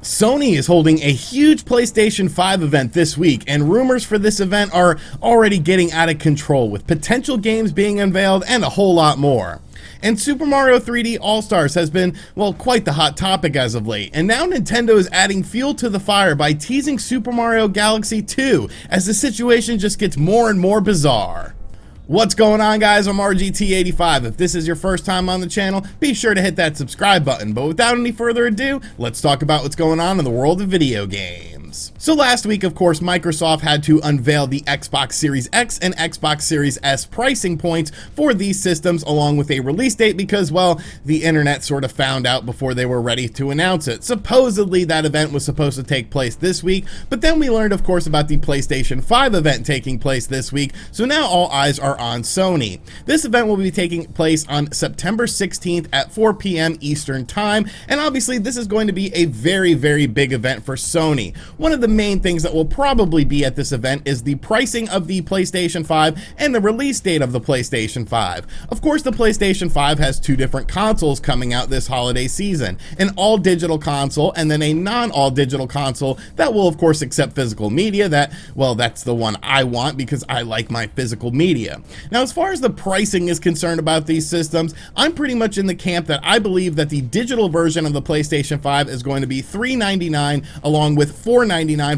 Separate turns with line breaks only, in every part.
Sony is holding a huge PlayStation 5 event this week, and rumors for this event are already getting out of control, with potential games being unveiled and a whole lot more. And Super Mario 3D AllStars has been, well, quite the hot topic as of late, and now Nintendo is adding fuel to the fire by teasing Super Mario Galaxy 2 as the situation just gets more and more bizarre. What's going on, guys? I'm RGT85. If this is your first time on the channel, be sure to hit that subscribe button. But without any further ado, let's talk about what's going on in the world of video games. So last week, of course, Microsoft had to unveil the Xbox Series X and Xbox Series S pricing points for these systems, along with a release date because, well, the internet sort of found out before they were ready to announce it. Supposedly, that event was supposed to take place this week, but then we learned, of course, about the PlayStation 5 event taking place this week, so now all eyes are on Sony. This event will be taking place on September 16th at 4 p.m. Eastern Time, and obviously this is going to be a very, very big event for Sony. One of the main things that will probably be at this event is the pricing of the PlayStation 5 and the release date of the PlayStation 5. Of course, the PlayStation 5 has two different consoles coming out this holiday season, an all-digital console and then a non-all-digital console that will, of course, accept physical media. That's the one I want because I like my physical media. Now, as far as the pricing is concerned about these systems, I'm pretty much in the camp that I believe that the digital version of the PlayStation 5 is going to be $399 along with $499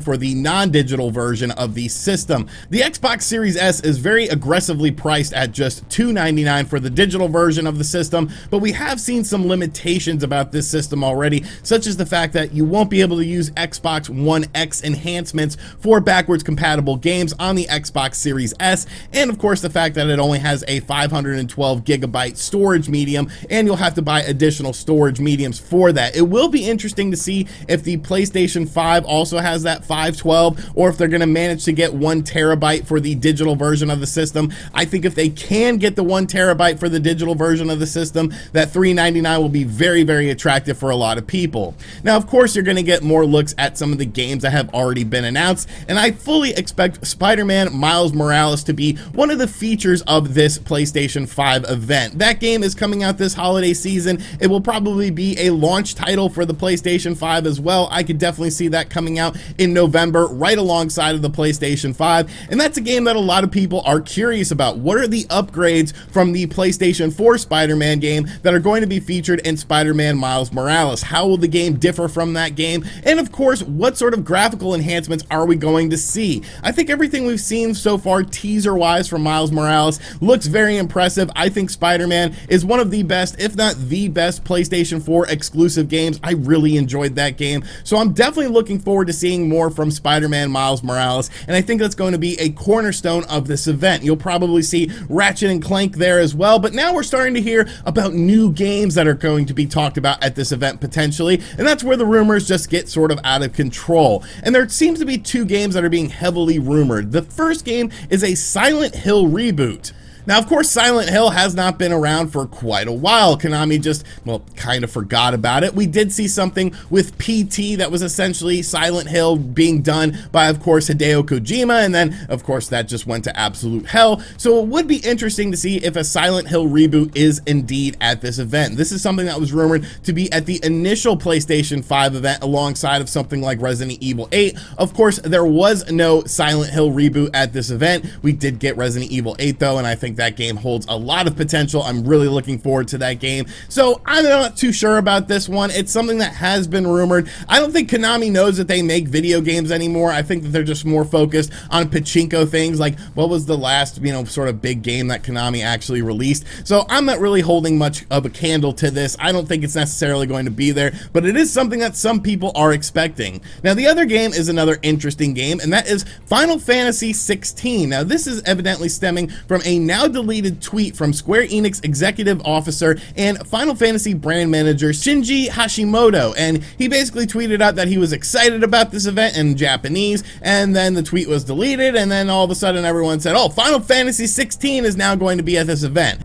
for the non-digital version of the system. The Xbox Series S is very aggressively priced at just $299 for the digital version of the system, but we have seen some limitations about this system already, such as the fact that you won't be able to use Xbox One X enhancements for backwards compatible games on the Xbox Series S, and of course the fact that it only has a 512 gigabyte storage medium, and you'll have to buy additional storage mediums for that. It will be interesting to see if the PlayStation 5 also has that 512, or if they're going to manage to get 1 terabyte for the digital version of the system. I think if they can get the 1 terabyte for the digital version of the system, that $399 will be very, very attractive for a lot of people. Now, of course, you're going to get more looks at some of the games that have already been announced, and I fully expect Spider-Man Miles Morales to be one of the features of this PlayStation 5 event. That game is coming out this holiday season. It will probably be a launch title for the PlayStation 5 as well. I could definitely see that coming out in November right alongside of the PlayStation 5, and that's a game that a lot of people are curious about. What are the upgrades from the PlayStation 4 Spider-Man game that are going to be featured in Spider-Man Miles Morales? How will the game differ from that game? And of course, what sort of graphical enhancements are we going to see? I think everything we've seen so far teaser-wise from Miles Morales looks very impressive. I think Spider-Man is one of the best, if not the best, PlayStation 4 exclusive games. I really enjoyed that game, so I'm definitely looking forward to seeing more from Spider-Man Miles Morales, and I think that's going to be a cornerstone of this event. You'll probably see Ratchet and Clank there as well, but now we're starting to hear about new games that are going to be talked about at this event potentially, and that's where the rumors just get sort of out of control. And there seems to be two games that are being heavily rumored. The first game is a Silent Hill reboot. Now, of course, Silent Hill has not been around for quite a while. Konami just, well, kind of forgot about it. We did see something with PT that was essentially Silent Hill being done by, of course, Hideo Kojima, and then, of course, that just went to absolute hell. So it would be interesting to see if a Silent Hill reboot is indeed at this event. This is something that was rumored to be at the initial PlayStation 5 event alongside of something like Resident Evil 8. Of course, there was no Silent Hill reboot at this event. We did get Resident Evil 8, though, and I think that game holds a lot of potential. I'm really looking forward to that game. So I'm not too sure about this one. It's something that has been rumored. I don't think Konami knows that they make video games anymore. I think that they're just more focused on pachinko things. Like, what was the last, sort of big game that Konami actually released? So I'm not really holding much of a candle to this. I don't think it's necessarily going to be there, but it is something that some people are expecting. Now, the other game is another interesting game, and that is Final Fantasy 16. Now, this is evidently stemming from a now deleted tweet from Square Enix executive officer and Final Fantasy brand manager Shinji Hashimoto, and he basically tweeted out that he was excited about this event in Japanese, and then the tweet was deleted, and then all of a sudden everyone said, oh, Final Fantasy 16 is now going to be at this event.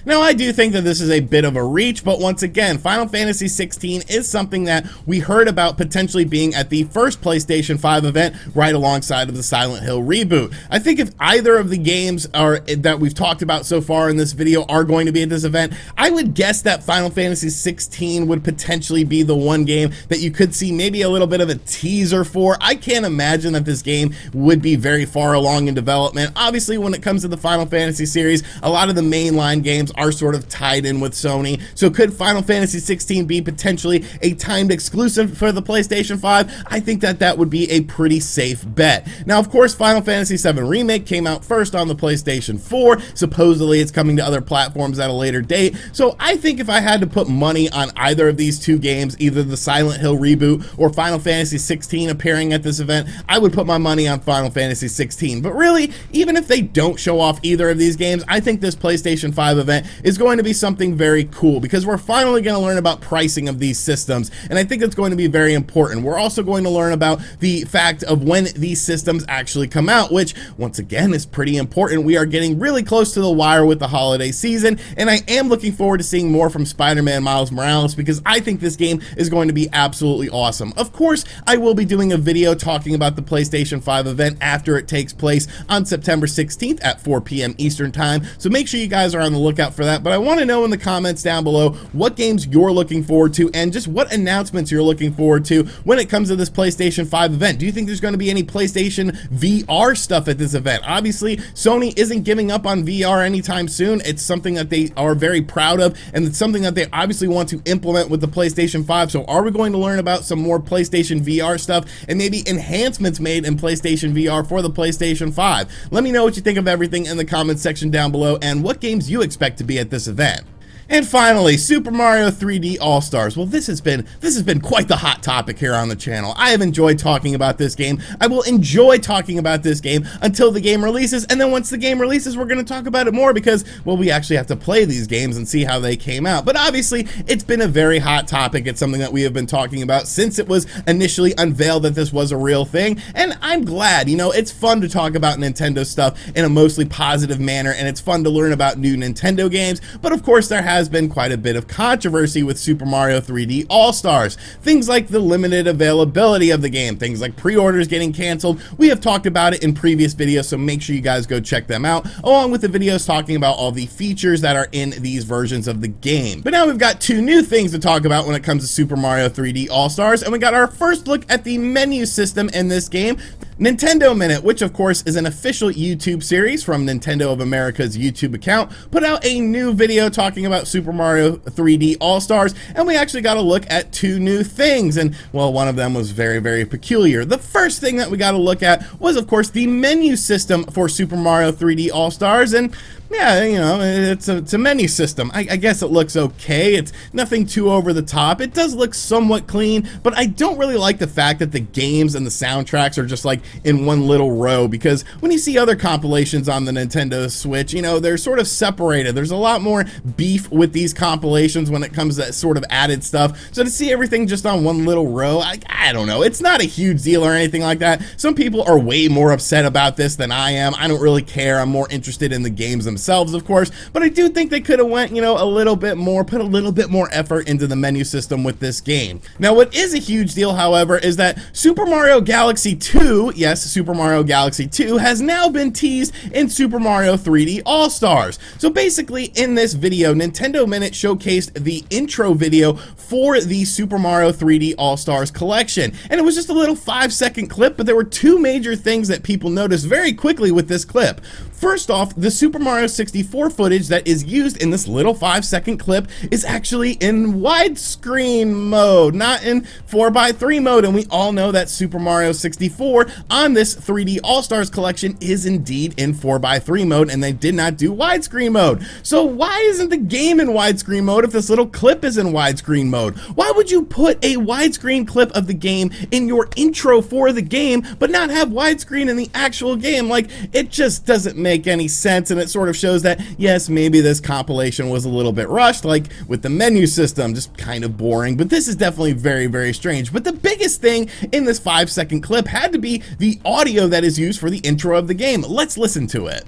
Now, I do think that this is a bit of a reach, but once again, Final Fantasy 16 is something that we heard about potentially being at the first PlayStation 5 event right alongside of the Silent Hill reboot. I think if either of the games that we've talked about so far in this video are going to be at this event, I would guess that Final Fantasy 16 would potentially be the one game that you could see maybe a little bit of a teaser for. I can't imagine that this game would be very far along in development. Obviously, when it comes to the Final Fantasy series, a lot of the mainline games are sort of tied in with Sony. So could Final Fantasy 16 be potentially a timed exclusive for the PlayStation 5? I think that that would be a pretty safe bet. Now, of course, Final Fantasy 7 Remake came out first on the PlayStation 4. Supposedly, it's coming to other platforms at a later date. So I think if I had to put money on either of these two games, either the Silent Hill reboot or Final Fantasy 16 appearing at this event, I would put my money on Final Fantasy 16. But really, even if they don't show off either of these games, I think this PlayStation 5 event is going to be something very cool because we're finally going to learn about pricing of these systems, and I think it's going to be very important. We're also going to learn about the fact of when these systems actually come out, which once again is pretty important. We are getting really close to the wire with the holiday season, and I am looking forward to seeing more from Spider-Man Miles Morales because I think this game is going to be absolutely awesome. Of course, I will be doing a video talking about the PlayStation 5 event after it takes place on September 16th at 4 p.m. Eastern Time, so make sure you guys are on the lookout for that. But I want to know in the comments down below what games you're looking forward to and just what announcements you're looking forward to when it comes to this PlayStation 5 event. Do you think there's going to be any PlayStation VR stuff at this event? Obviously, Sony isn't giving up on VR anytime soon. It's something that they are very proud of, and it's something that they obviously want to implement with the PlayStation 5. So are we going to learn about some more PlayStation VR stuff and maybe enhancements made in PlayStation VR for the PlayStation 5? Let me know what you think of everything in the comments section down below and what games you expect to be at this event. And finally, Super Mario 3D All-Stars. Well, this has been quite the hot topic here on the channel. I have enjoyed talking about this game. I will enjoy talking about this game until the game releases, and then once the game releases, we're going to talk about it more because, well, we actually have to play these games and see how they came out. But obviously, it's been a very hot topic. It's something that we have been talking about since it was initially unveiled that this was a real thing, and I'm glad. You know, it's fun to talk about Nintendo stuff in a mostly positive manner, and it's fun to learn about new Nintendo games, but of course, there has been quite a bit of controversy with Super Mario 3D All-Stars. Things like the limited availability of the game, things like pre-orders getting canceled. We have talked about it in previous videos, so make sure you guys go check them out, along with the videos talking about all the features that are in these versions of the game. But now we've got two new things to talk about when it comes to Super Mario 3D All-Stars, and we got our first look at the menu system in this game. Nintendo Minute, which of course is an official YouTube series from Nintendo of America's YouTube account, put out a new video talking about Super Mario 3D All-Stars, and we actually got a look at two new things, and well, one of them was very, very peculiar. The first thing that we got to look at was, of course, the menu system for Super Mario 3D All-Stars, and yeah, you know, it's a menu system. I guess it looks okay. It's nothing too over the top. It does look somewhat clean, but I don't really like the fact that the games and the soundtracks are just like in one little row, because when you see other compilations on the Nintendo Switch, you know, they're sort of separated. There's a lot more beef with these compilations when it comes to that sort of added stuff. So to see everything just on one little row, I don't know. It's not a huge deal or anything like that. Some people are way more upset about this than I am. I don't really care. I'm more interested in the games themselves, of course, but I do think they could have went, you know, a little bit more, put a little bit more effort into the menu system with this game. Now, what is a huge deal, however, is that Super Mario Galaxy 2, yes, Super Mario Galaxy 2, has now been teased in Super Mario 3D All-Stars. So basically, in this video, Nintendo Minute showcased the intro video for the Super Mario 3D All-Stars collection, and it was just a little 5-second clip, but there were two major things that people noticed very quickly with this clip. First off, the Super Mario 64 footage that is used in this little 5-second clip is actually in widescreen mode, not in 4:3 mode, and we all know that Super Mario 64 on this 3D All-Stars collection is indeed in 4:3 mode, and they did not do widescreen mode. So why isn't the game in widescreen mode if this little clip is in widescreen mode? Why would you put a widescreen clip of the game in your intro for the game, but not have widescreen in the actual game? Like, it just doesn't make any sense, and it sort of shows that, yes, maybe this compilation was a little bit rushed, like with the menu system, just kind of boring, but this is definitely very, very strange. But the biggest thing in this 5-second clip had to be the audio that is used for the intro of the game. Let's listen to it.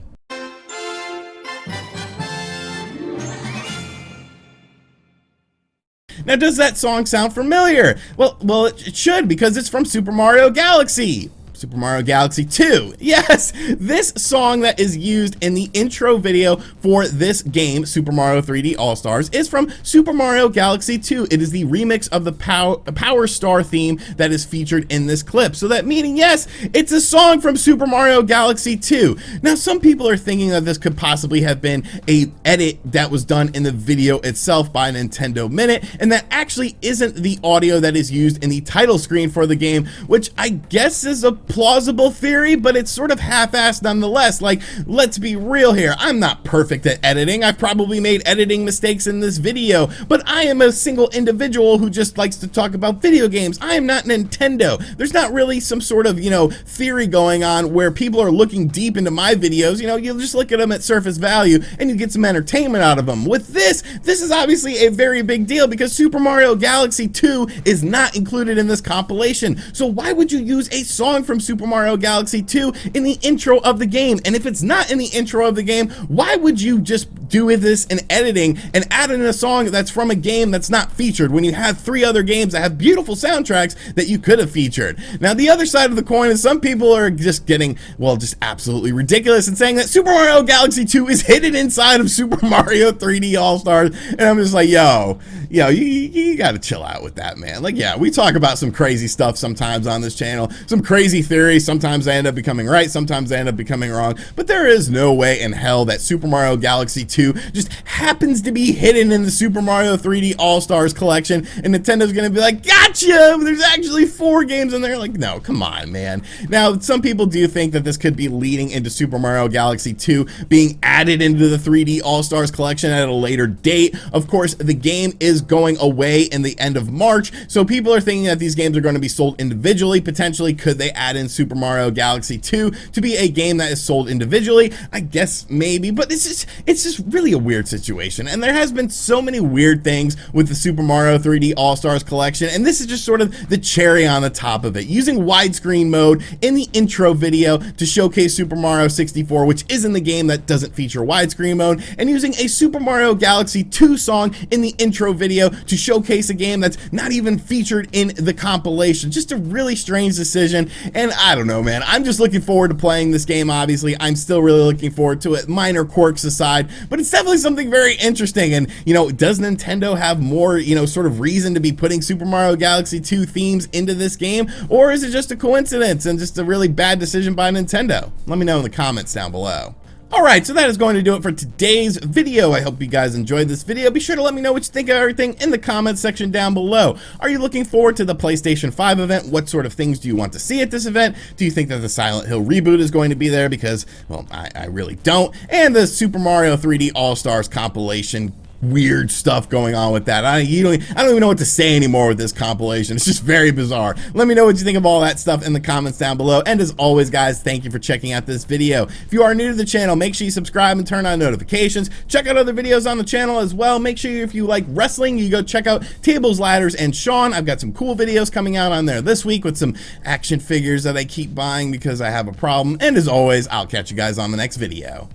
Now, does that song sound familiar? Well, it should, because it's from Super Mario Galaxy. Super Mario Galaxy 2. Yes, this song that is used in the intro video for this game, Super Mario 3D All-Stars, is from Super Mario Galaxy 2. It is the remix of the Power Star theme that is featured in this clip. So that meaning, yes, it's a song from Super Mario Galaxy 2. Now, some people are thinking that this could possibly have been an edit that was done in the video itself by Nintendo Minute, and that actually isn't the audio that is used in the title screen for the game, which I guess is a plausible theory, but it's sort of half-assed nonetheless. Like, let's be real here. I'm not perfect at editing. I've probably made editing mistakes in this video, but I am a single individual who just likes to talk about video games. I am not Nintendo. There's not really some sort of, theory going on where people are looking deep into my videos. You'll just look at them at surface value and you get some entertainment out of them. With this is obviously a very big deal because Super Mario Galaxy 2 is not included in this compilation. So why would you use a song from Super Mario Galaxy 2 in the intro of the game? And if it's not in the intro of the game, why would you just do this in editing and add in a song that's from a game that's not featured when you have 3 other games that have beautiful soundtracks that you could have featured? Now, the other side of the coin is some people are just getting, well, just absolutely ridiculous and saying that Super Mario Galaxy 2 is hidden inside of Super Mario 3D All-Stars, and I'm just like, yo, you gotta chill out with that, man. Like, yeah, we talk about some crazy stuff sometimes on this channel, some crazy theories. Sometimes they end up becoming right, sometimes they end up becoming wrong, but there is no way in hell that Super Mario Galaxy 2 just happens to be hidden in the Super Mario 3D All-Stars collection, and Nintendo's gonna be like, gotcha, there's actually 4 games in there. Like, no, come on, man. Now, some people do think that this could be leading into Super Mario Galaxy 2 being added into the 3D All-Stars collection at a later date. Of course, the game is going away in the end of March, so people are thinking that these games are going to be sold individually. Potentially, could they add in Super Mario Galaxy 2 to be a game that is sold individually? I guess maybe, but it's just really a weird situation, and there has been so many weird things with the Super Mario 3D All-Stars collection, and this is just sort of the cherry on the top of it. Using widescreen mode in the intro video to showcase Super Mario 64, which is in the game that doesn't feature widescreen mode, and using a Super Mario Galaxy 2 song in the intro video to showcase a game that's not even featured in the compilation. Just a really strange decision, and I don't know, man. I'm just looking forward to playing this game. Obviously, I'm still really looking forward to it, minor quirks aside, but it's definitely something very interesting. And does Nintendo have more sort of reason to be putting Super Mario Galaxy 2 themes into this game, or is it just a coincidence and just a really bad decision by Nintendo? Let me know in the comments down below. Alright, so that is going to do it for today's video. I hope you guys enjoyed this video. Be sure to let me know what you think of everything in the comments section down below. Are you looking forward to the PlayStation 5 event? What sort of things do you want to see at this event? Do you think that the Silent Hill reboot is going to be there? Because, well, I really don't. And the Super Mario 3D All-Stars compilation, weird stuff going on with that. I don't even know what to say anymore with this compilation. It's just very bizarre. Let me know what you think of all that stuff in the comments down below. And as always, guys, thank you for checking out this video. If you are new to the channel, make sure you subscribe and turn on notifications. Check out other videos on the channel as well. Make sure if you like wrestling, you go check out Tables, Ladders, and Sean. I've got some cool videos coming out on there this week with some action figures that I keep buying because I have a problem. And as always, I'll catch you guys on the next video.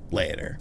Later.